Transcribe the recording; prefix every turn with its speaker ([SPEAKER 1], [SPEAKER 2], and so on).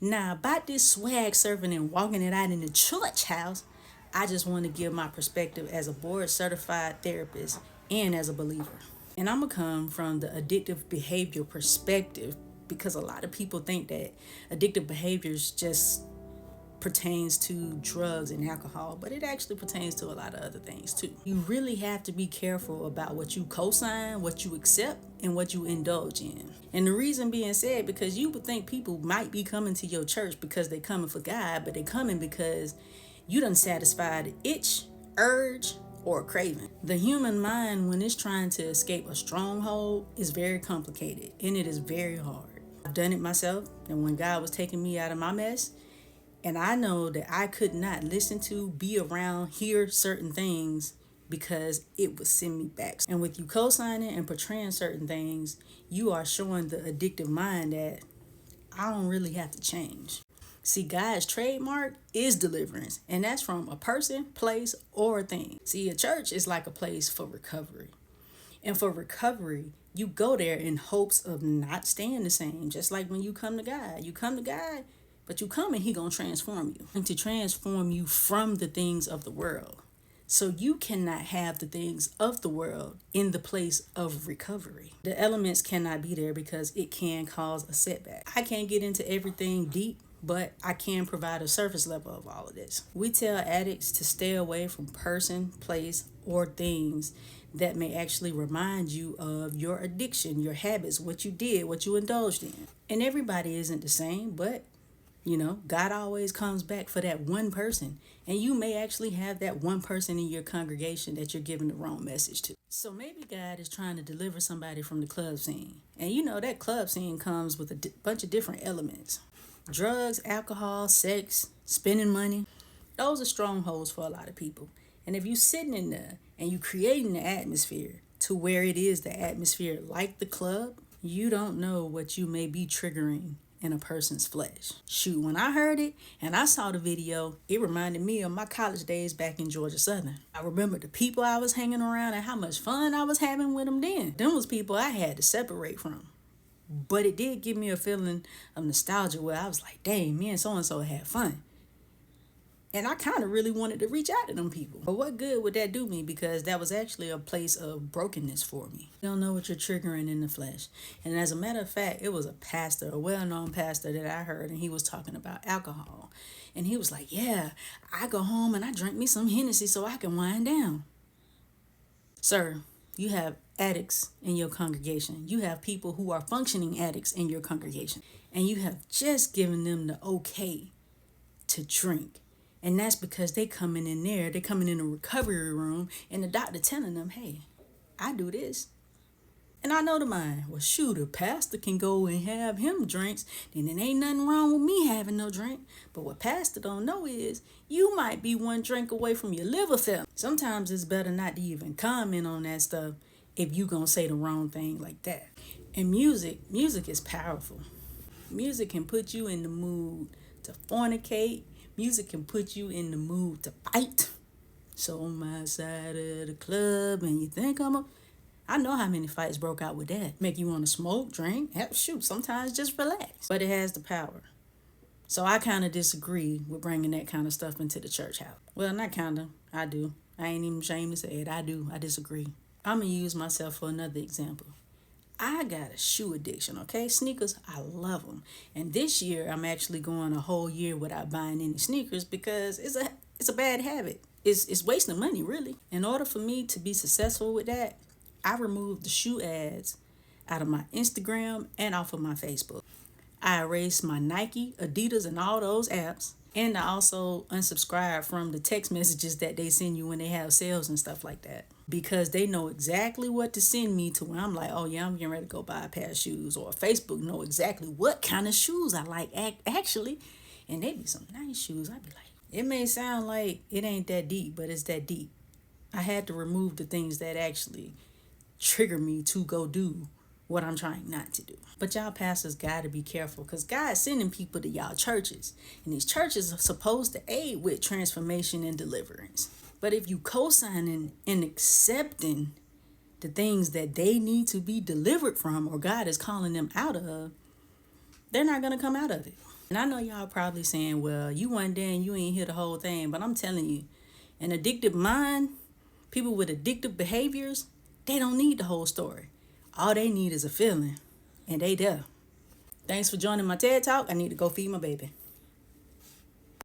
[SPEAKER 1] Now, about this swag surfing and walking it out in the church house, I just want to give my perspective as a board certified therapist and as a believer. And I'm going to come from the addictive behavior perspective because a lot of people think that addictive behaviors just pertains to drugs and alcohol, but it actually pertains to a lot of other things too. You really have to be careful about what you co-sign, what you accept, and what you indulge in. And the reason being said, because you would think people might be coming to your church because they coming for God, but they coming because you done satisfied the itch, urge, or craving. The human mind, when it's trying to escape a stronghold, is very complicated and it is very hard. I've done it myself, and when God was taking me out of my mess, and I know that I could not listen to, be around, hear certain things because it would send me back. And with you co-signing and portraying certain things, you are showing the addictive mind that I don't really have to change. See, God's trademark is deliverance, and that's from a person, place, or a thing. See, a church is like a place for recovery. And for recovery, you go there in hopes of not staying the same. Just like when you come to God. You come to God, but you come and he gonna transform you. And to transform you from the things of the world. So you cannot have the things of the world in the place of recovery. The elements cannot be there because it can cause a setback. I can't get into everything deep, but I can provide a surface level of all of this. We tell addicts to stay away from person, place, or things that may actually remind you of your addiction, your habits, what you did, what you indulged in. And everybody isn't the same, but God always comes back for that one person. And you may actually have that one person in your congregation that you're giving the wrong message to. So maybe God is trying to deliver somebody from the club scene. And that club scene comes with a bunch of different elements. Drugs, alcohol, sex, spending money. Those are strongholds for a lot of people. And if you're sitting in there and you're creating the atmosphere to where it is the atmosphere like the club, you don't know what you may be triggering in a person's flesh. Shoot, when I heard it and I saw the video, it reminded me of my college days back in Georgia Southern. I remember the people I was hanging around and how much fun I was having with them then. Them was people I had to separate from. But it did give me a feeling of nostalgia where I was like, dang, me and so-and-so had fun. And I kind of really wanted to reach out to them people. But what good would that do me? Because that was actually a place of brokenness for me. You don't know what you're triggering in the flesh. And as a matter of fact, it was a pastor, a well-known pastor that I heard, and he was talking about alcohol. And he was like, yeah, I go home and I drink me some Hennessy so I can wind down. Sir, you have addicts in your congregation. You have people who are functioning addicts in your congregation. And you have just given them the okay to drink. And that's because they coming in there, they coming in the recovery room, and the doctor telling them, hey, I do this. And I know the mind, well, shoot, a pastor can go and have him drinks, then it ain't nothing wrong with me having no drink. But what pastor don't know is, you might be one drink away from your liver failure. Sometimes it's better not to even comment on that stuff if you gonna say the wrong thing like that. And music is powerful. Music can put you in the mood to fornicate. Music can put you in the mood to fight. So on my side of the club, and you think I know how many fights broke out with that. Make you want to smoke, drink, shoot, sometimes just relax. But it has the power. So I kind of disagree with bringing that kind of stuff into the church house. Well, not kind of. I do. I ain't even ashamed to say it. I do. I disagree. I'm going to use myself for another example. I got a shoe addiction, okay? Sneakers, I love them. And this year, I'm actually going a whole year without buying any sneakers because it's a bad habit. It's wasting money, really. In order for me to be successful with that, I removed the shoe ads out of my Instagram and off of my Facebook. I erased my Nike, Adidas, and all those apps. And I also unsubscribed from the text messages that they send you when they have sales and stuff like that. Because they know exactly what to send me to when I'm like, oh yeah, I'm getting ready to go buy a pair of shoes. Or Facebook know exactly what kind of shoes I like actually. And they be some nice shoes. I be like, it may sound like it ain't that deep, but it's that deep. I had to remove the things that actually trigger me to go do what I'm trying not to do. But y'all pastors got to be careful because God's sending people to y'all churches. And these churches are supposed to aid with transformation and deliverance. But if you co-signing and accepting the things that they need to be delivered from or God is calling them out of, they're not going to come out of it. And I know y'all probably saying, well, you weren't there and you ain't hear the whole thing, but I'm telling you, an addicted mind, people with addictive behaviors, they don't need the whole story. All they need is a feeling, and they there. Thanks for joining my TED Talk. I need to go feed my baby.